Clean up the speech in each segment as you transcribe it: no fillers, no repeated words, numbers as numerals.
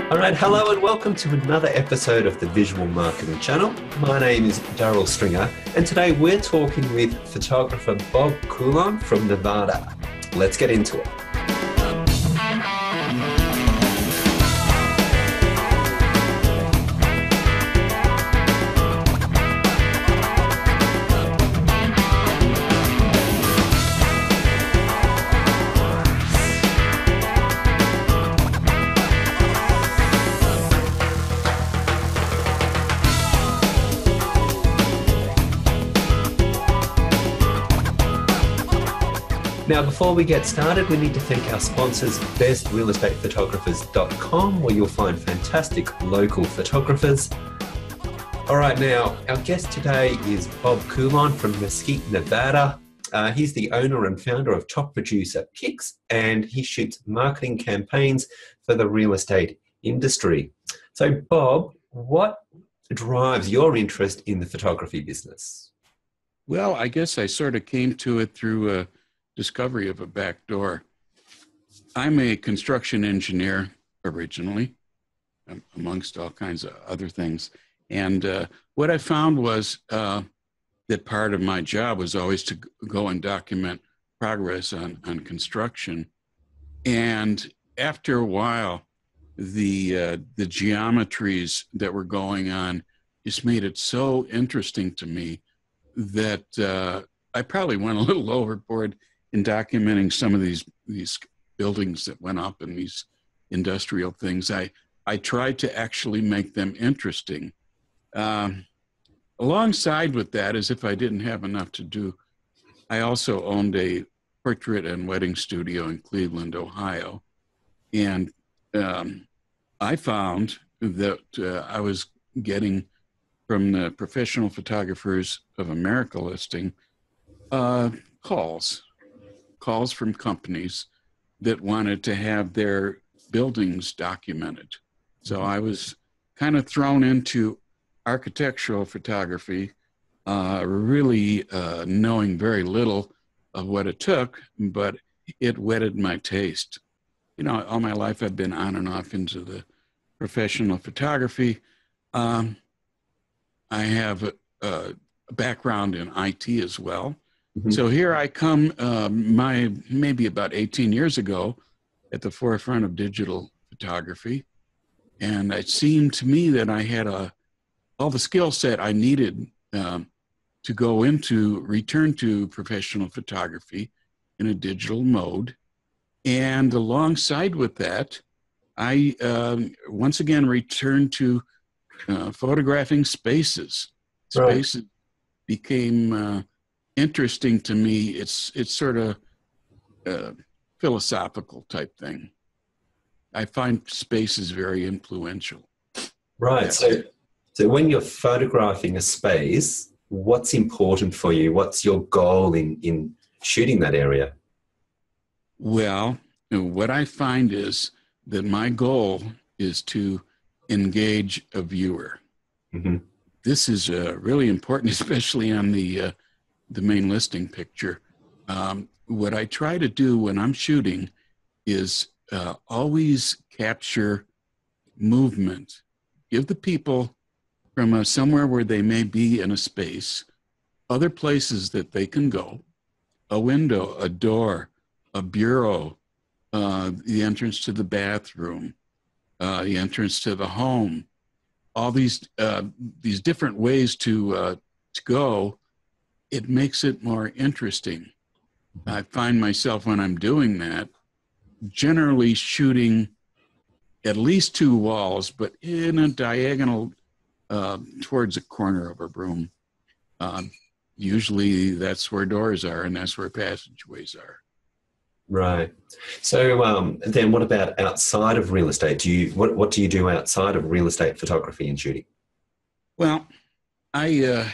All right, hello and welcome to another episode of the Visual Marketing Channel. My name is Daryl Stringer, and today we're talking with photographer Bob Kulon from Nevada. Let's get into it. Now, before we get started, we need to thank our sponsors, bestrealestatephotographers.com, where you'll find fantastic local photographers. All right, now, our guest today is Bob Kulon from Mesquite, Nevada. He's the owner and founder of Top Producer Pics, and he shoots marketing campaigns for the real estate industry. So, Bob, what drives your interest in the photography business? Well, I guess I sort of came to it through a discovery of a back door. I'm a construction engineer originally, amongst all kinds of other things. And what I found was that part of my job was always to go and document progress on construction. And after a while, the geometries that were going on just made it so interesting to me that I probably went a little overboard in documenting some of these buildings that went up and these industrial things. I tried to actually make them interesting. Alongside with that, as if I didn't have enough to do, I also owned a portrait and wedding studio in Cleveland, Ohio. And I found that I was getting from the Professional Photographers of America listing calls from companies that wanted to have their buildings documented. So I was kind of thrown into architectural photography, really knowing very little of what it took, but it whetted my taste. You know, all my life I've been on and off into the professional photography. I have a background in IT as well. So here I come, maybe about 18 years ago, at the forefront of digital photography, and it seemed to me that I had all the skill set I needed to return to professional photography in a digital mode. And alongside with that, I once again returned to photographing spaces. Right. Spaces became interesting to me. It's sort of a philosophical type thing. I find spaces very influential. Right. Yeah. So when you're photographing a space, what's important for you? What's your goal in shooting that area? Well, what I find is that my goal is to engage a viewer. Mm-hmm. This is really important, especially on the main listing picture. What I try to do when I'm shooting is always capture movement. Give the people from somewhere where they may be in a space, other places that they can go, a window, a door, a bureau, the entrance to the bathroom, the entrance to the home, all these different ways to go. It makes it more interesting. I find myself when I'm doing that, generally shooting at least two walls, but in a diagonal towards a corner of a room. Usually that's where doors are and that's where passageways are. Right. So then what about outside of real estate? What do you do outside of real estate photography and shooting? Well, I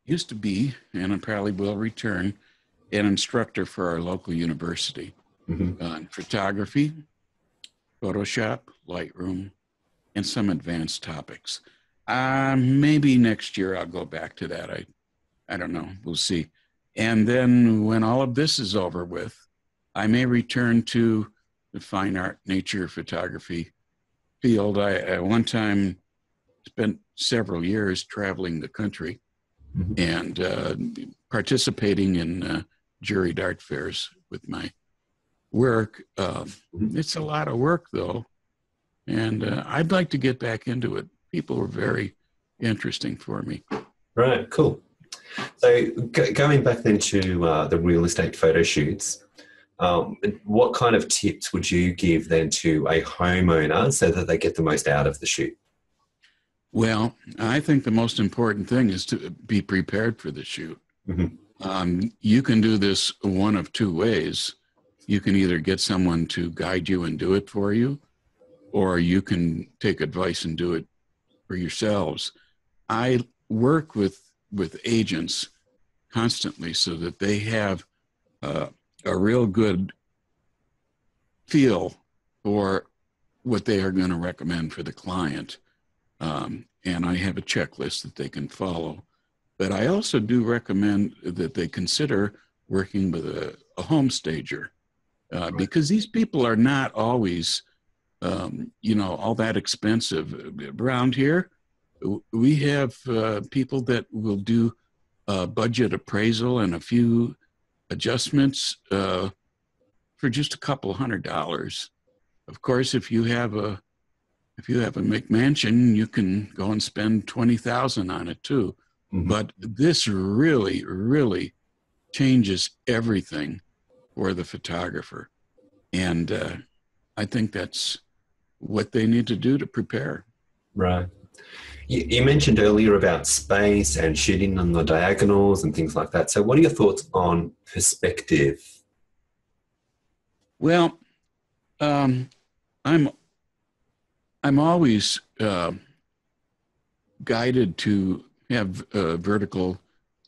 used to be, and I probably will return, an instructor for our local university on photography, Photoshop, Lightroom, and some advanced topics. Maybe next year I'll go back to that. I don't know. We'll see. And then when all of this is over with, I may return to the fine art, nature photography, field. I one time spent several years traveling the country and participating in jury dart fairs with my work. It's a lot of work, though, and I'd like to get back into it. People were very interesting for me. Right, cool. So going back then to the real estate photo shoots, what kind of tips would you give then to a homeowner so that they get the most out of the shoot? Well, I think the most important thing is to be prepared for the shoot. You can do this one of two ways. You can either get someone to guide you and do it for you, or you can take advice and do it for yourselves. I work with agents constantly so that they have a real good feel for what they are going to recommend for the client. And I have a checklist that they can follow. But I also do recommend that they consider working with a home stager, because these people are not always, all that expensive. Around here, we have people that will do a budget appraisal and a few adjustments for just a couple $100. Of course, if you have a McMansion, you can go and spend $20,000 on it too. But this really, really changes everything for the photographer. And I think that's what they need to do to prepare. Right. You mentioned earlier about space and shooting on the diagonals and things like that. So what are your thoughts on perspective? Well, I'm always guided to have vertical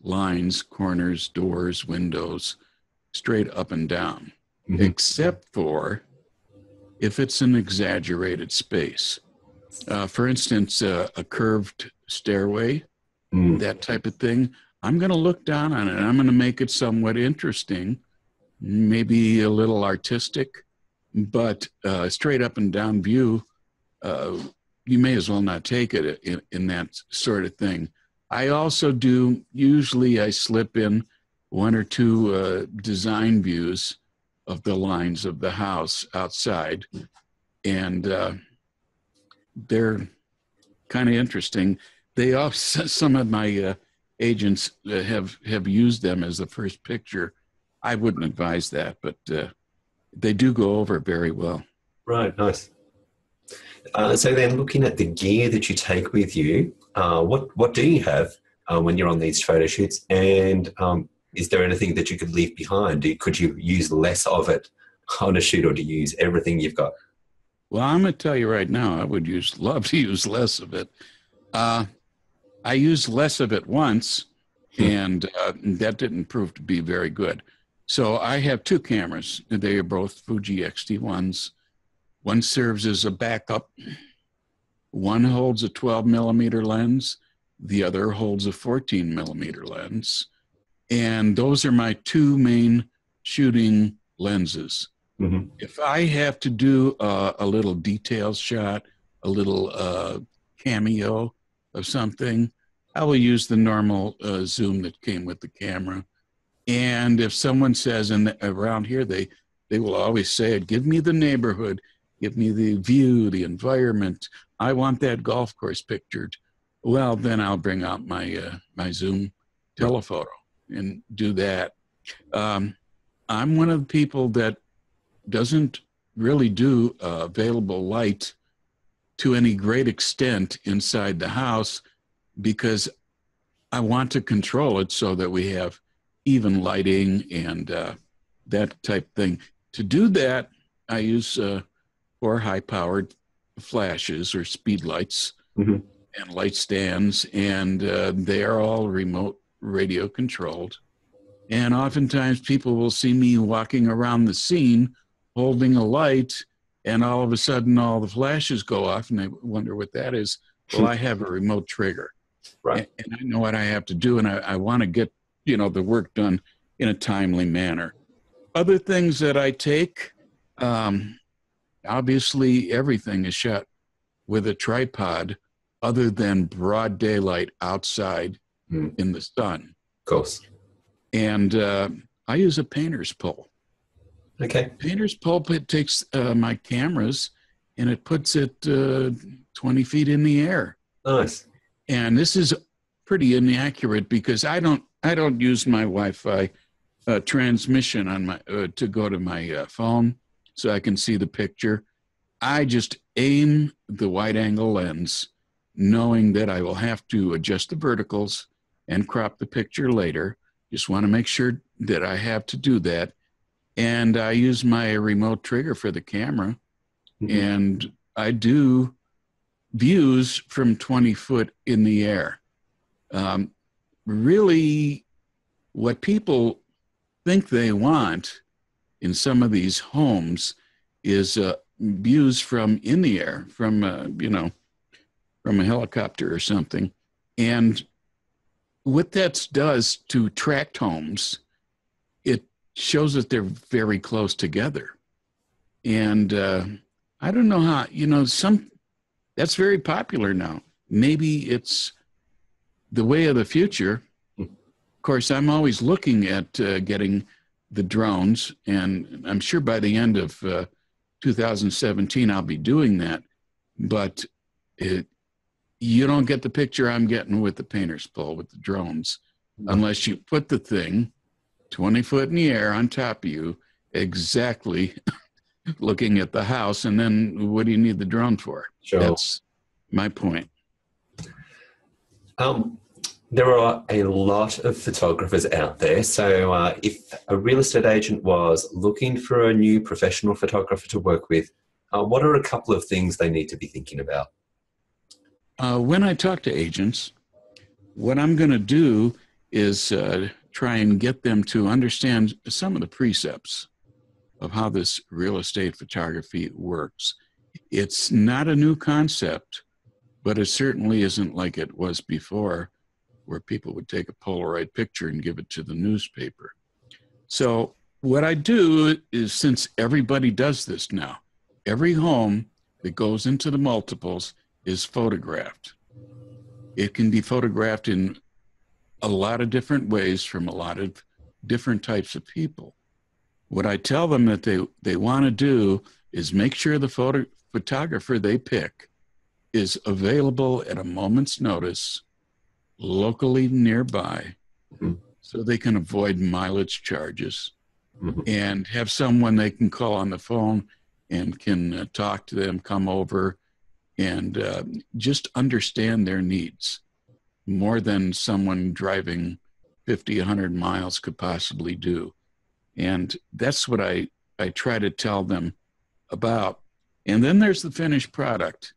lines, corners, doors, windows, straight up and down, except for if it's an exaggerated space. For instance, a curved stairway, that type of thing. I'm going to look down on it. I'm going to make it somewhat interesting, maybe a little artistic, but straight up and down view, you may as well not take it in that sort of thing. I also do, usually I slip in one or two design views of the lines of the house outside, and they're kind of interesting. They also, some of my agents have used them as the first picture. I wouldn't advise that, but they do go over very well. Right, nice. So then looking at the gear that you take with you, what do you have when you're on these photo shoots? And is there anything that you could leave behind? Could you use less of it on a shoot, or do you use everything you've got? Well, I'm going to tell you right now, I would love to use less of it. I used less of it once, and that didn't prove to be very good. So I have two cameras. They are both Fuji X-T1s. One serves as a backup. One holds a 12 millimeter lens. The other holds a 14 millimeter lens. And those are my two main shooting lenses. If I have to do a little detail shot, a little cameo of something, I will use the normal zoom that came with the camera. And if someone says, and around here, they will always say it, give me the neighborhood, give me the view, the environment. I want that golf course pictured. Well, then I'll bring out my my zoom telephoto and do that. I'm one of the people that doesn't really do available light to any great extent inside the house, because I want to control it so that we have even lighting and that type thing. To do that, I use 4 high-powered flashes or speed lights and light stands, and they are all remote radio controlled. And oftentimes people will see me walking around the scene holding a light, and all of a sudden all the flashes go off, and they wonder what that is. Well, I have a remote trigger. Right. And I know what I have to do, and I want to get, the work done in a timely manner. Other things that I take, obviously everything is shot with a tripod other than broad daylight outside in the sun. Of course. And I use a painter's pole. Okay. Painter's pulpit takes my cameras and it puts it 20 feet in the air. Nice. And this is pretty inaccurate because I don't use my Wi-Fi transmission on my to go to my phone so I can see the picture. I just aim the wide angle lens, knowing that I will have to adjust the verticals and crop the picture later. Just want to make sure that I have to do that. And I use my remote trigger for the camera. And I do views from 20 foot in the air. Really, what people think they want in some of these homes is views from in the air, from, from a helicopter or something. And what that does to tract homes, it shows that they're very close together. And I don't know how, that's very popular now. Maybe it's the way of the future. Of course, I'm always looking at getting the drones, and I'm sure by the end of 2017, I'll be doing that. But you don't get the picture I'm getting with the painter's pole, with the drones, unless you put the thing 20 foot in the air on top of you, exactly looking at the house. And then what do you need the drone for? Sure. That's my point. There are a lot of photographers out there. So if a real estate agent was looking for a new professional photographer to work with, what are a couple of things they need to be thinking about? When I talk to agents, what I'm going to do is try and get them to understand some of the precepts of how this real estate photography works. It's not a new concept, but it certainly isn't like it was before, where people would take a Polaroid picture and give it to the newspaper. So what I do is, since everybody does this now, every home that goes into the multiples is photographed. It can be photographed in a lot of different ways from a lot of different types of people. What I tell them that they want to do is make sure the photographer they pick is available at a moment's notice, locally nearby, so they can avoid mileage charges, and have someone they can call on the phone and can talk to them, come over, and just understand their needs more than someone driving 50, 100 miles could possibly do. And that's what I try to tell them about. And then there's the finished product.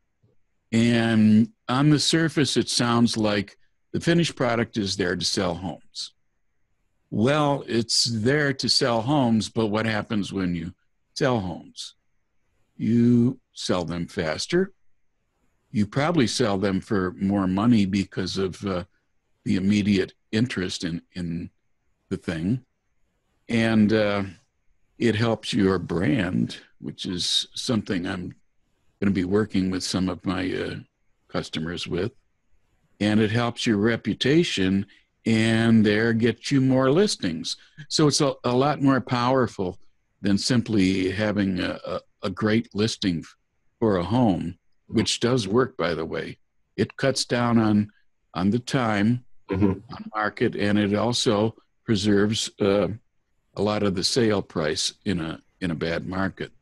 And on the surface, it sounds like the finished product is there to sell homes. Well, it's there to sell homes, but what happens when you sell homes? You sell them faster. You probably sell them for more money because of the immediate interest in the thing. And it helps your brand, which is something I'm going to be working with some of my customers with. And it helps your reputation, and there gets you more listings. So it's a lot more powerful than simply having a great listing for a home, which does work, by the way. It cuts down on the time on market, and it also preserves a lot of the sale price in a bad market.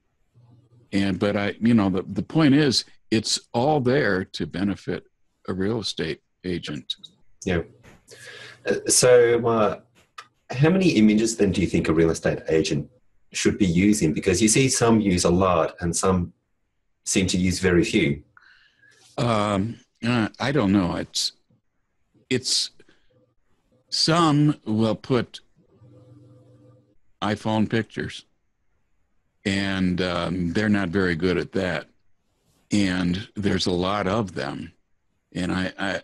But the point is, it's all there to benefit a real estate agent. Yeah. So how many images then do you think a real estate agent should be using? Because you see some use a lot and some seem to use very few. I don't know. It's some will put iPhone pictures, and they're not very good at that. And there's a lot of them. And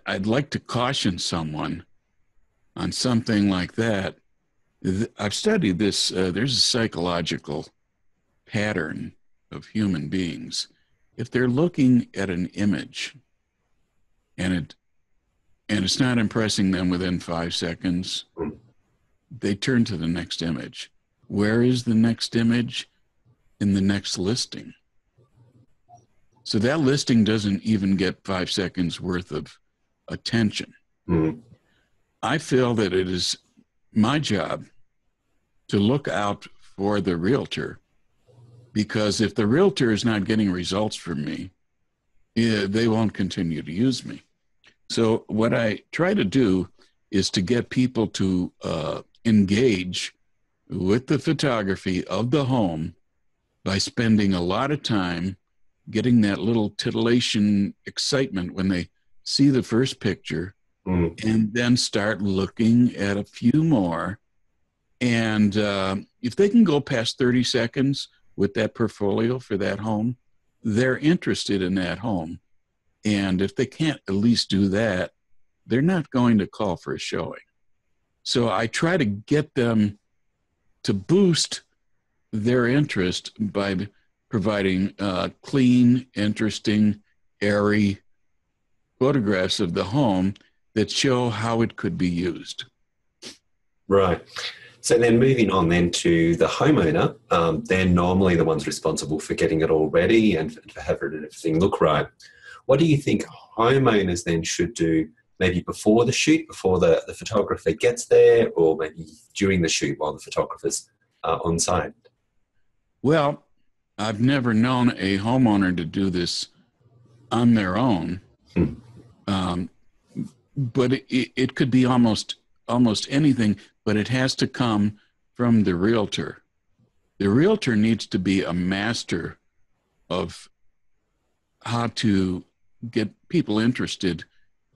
I'd like to caution someone on something like that. I've studied this. There's a psychological pattern of human beings. if they're looking at an image and it's not impressing them within 5 seconds, they turn to the next image. Where is the next image? In the next listing. So that listing doesn't even get 5 seconds worth of attention. Mm. I feel that it is my job to look out for the realtor, because if the realtor is not getting results from me, they won't continue to use me. So what I try to do is to get people to engage with the photography of the home by spending a lot of time getting that little titillation excitement when they see the first picture, and then start looking at a few more. And if they can go past 30 seconds with that portfolio for that home, they're interested in that home. And if they can't at least do that, they're not going to call for a showing. So I try to get them to boost their interest by providing clean, interesting, airy photographs of the home that show how it could be used. Right. So then moving on then to the homeowner, they're normally the ones responsible for getting it all ready and for having everything look right. What do you think homeowners then should do, maybe before the shoot, before the photographer gets there, or maybe during the shoot while the photographer's on site? Well, I've never known a homeowner to do this on their own, but it could be almost anything, but it has to come from the realtor. The realtor needs to be a master of how to get people interested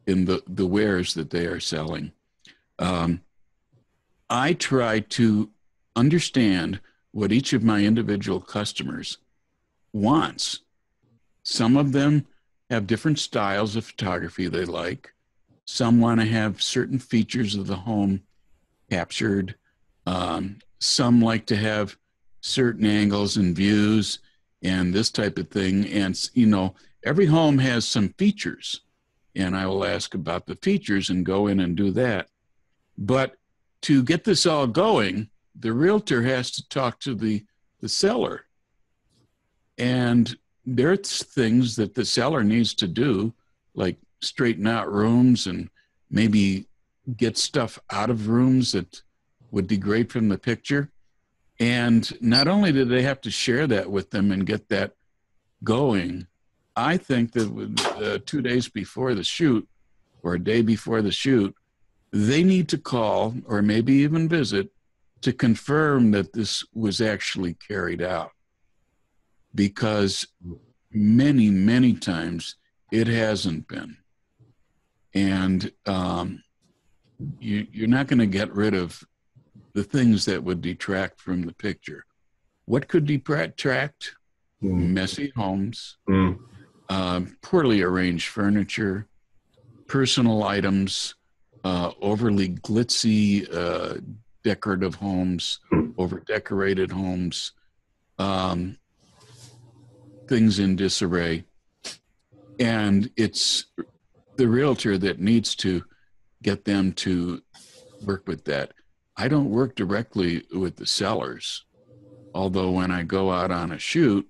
in the wares that they are selling. I try to understand what each of my individual customers wants. Some of them have different styles of photography they like. Some want to have certain features of the home captured. Some like to have certain angles and views and this type of thing. And, you know, every home has some features, and I will ask about the features and go in and do that. But to get this all going, the realtor has to talk to the seller. And there's things that the seller needs to do, like straighten out rooms and maybe get stuff out of rooms that would degrade from the picture. And not only do they have to share that with them and get that going, I think that 2 days before the shoot or a day before the shoot, they need to call or maybe even visit to confirm that this was actually carried out. Because many, many times it hasn't been. And you're not going to get rid of the things that would detract from the picture. What could detract? Messy homes, poorly arranged furniture, personal items, overly glitzy decorative homes, over-decorated homes, things in disarray. And it's the realtor that needs to get them to work with that. I don't work directly with the sellers, although when I go out on a shoot,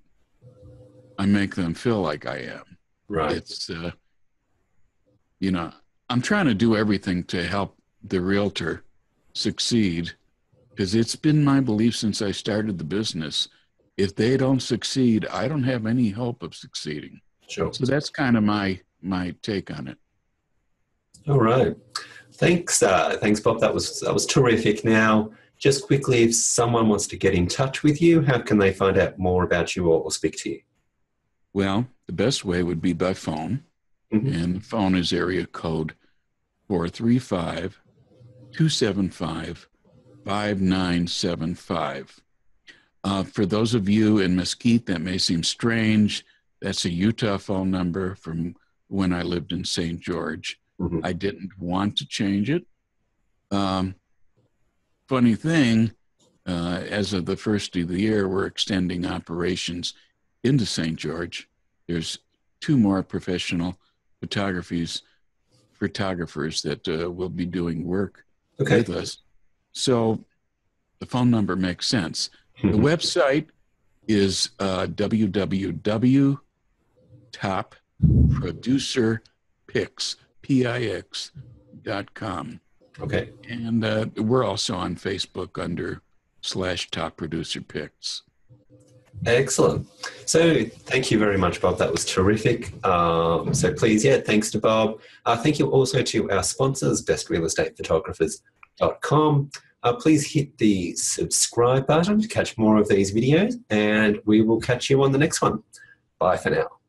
I make them feel like I am. Right. It's, you know, I'm trying to do everything to help the realtor succeed, because it's been my belief since I started the business, if they don't succeed, I don't have any hope of succeeding. Sure. So that's kind of my take on it. All right. Thanks, Bob. That was terrific. Now, just quickly, if someone wants to get in touch with you, how can they find out more about you or speak to you? Well, the best way would be by phone, and the phone is area code 435-275-5975. For those of you in Mesquite, that may seem strange. That's a Utah phone number from when I lived in St. George. I didn't want to change it. Funny thing, as of the first of the year, we're extending operations into St. George. there's 2 more professional photographers that will be doing work with us. So the phone number makes sense. The website is www.topproducerpics.com. Okay. And we're also on Facebook under /topproducerpics. Excellent. So thank you very much, Bob. That was terrific. So please, thanks to Bob. Thank you also to our sponsors, bestrealestatephotographers.com. Please hit the subscribe button to catch more of these videos, and we will catch you on the next one. Bye for now.